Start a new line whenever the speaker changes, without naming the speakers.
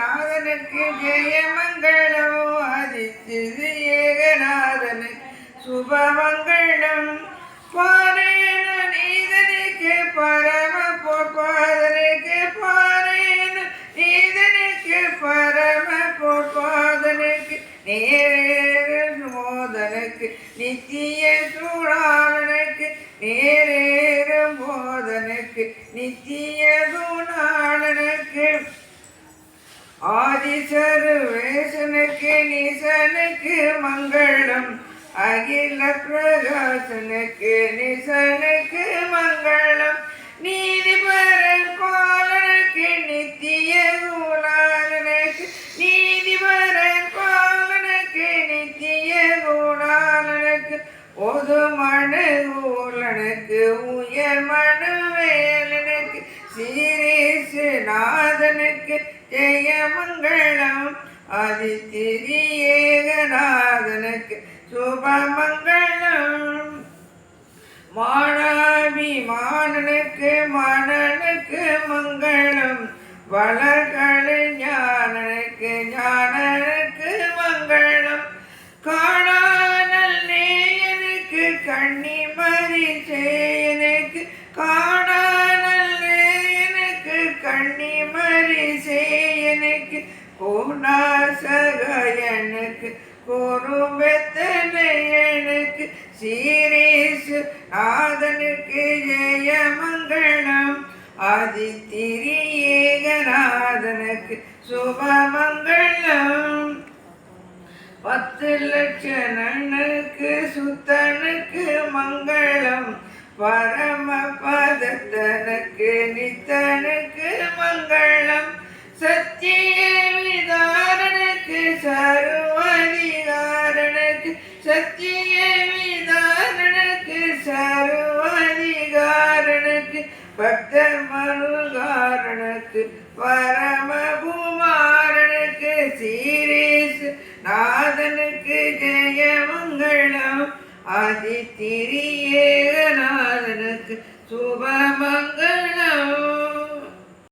நாதனுக்கு ஜெயமங்களம் ஆதித்ய ஏகநாதனுக்கு சுபமங்களம் பாரேன நீதனுக்கு பரம பொற்பாதனுக்கு பாரேன நீதனுக்கு பரம பொற்பாதனுக்கு நேரேறு மோதனுக்கு நித்திய சூழாளனுக்கு நேரேறு மோதனுக்கு நித்திய சூழாளனுக்கு ஆதிசர்வேசனுக்கு நிசனுக்கு மங்களம் அகில பிரகாசனுக்கு நிசனுக்கு மங்களம் நீதிபரன் பாலனுக்கு நித்திய குணாலனுக்கு நீதிபரன் பாலனுக்கு நித்திய குணாலனுக்கு பொது மனுகூலனுக்கு உயர் மனுவேலனுக்கு சீரேசு நாதனுக்கு ஜெயமங்களம் ஆதித்ய ஏகநாதனுக்கு சுபமங்களம் மானாபிமானனுக்கு மனனுக்கு மங்களம் வளர்களை ஞானனுக்கு ஞானனுக்கு மங்களம் காணானல் நேயனுக்கு கண்ணிமதி சேயனுக்கு காணானல் நேயனுக்கு கண்ணிமதி சேயனுக்கு கோணாசகயனுக்கு குருவெத்தனையனுக்கு சீரேசு நாதனுக்கு ஜெயமங்களம் ஆதித்ய ஏகநாதனுக்கு சுபமங்களம் 10 லட்சணனுக்கு சுத்தனுக்கு மங்களம் பரம பதத்தனுக்கு நித்தனுக்கு மங்களம் சத்திய விதாரனுக்கு சர்வதிகாரனுக்கு சத்திய விதாரனுக்கு சர்வதிகாரனுக்கு பக்தர் மனுகாரனுக்கு பரமகுமாரனுக்கு சீரேசு நாதனுக்கு ஜெயமங்களம் ஆதித்ய ஏகநாதனுக்கு சுபமங்களம்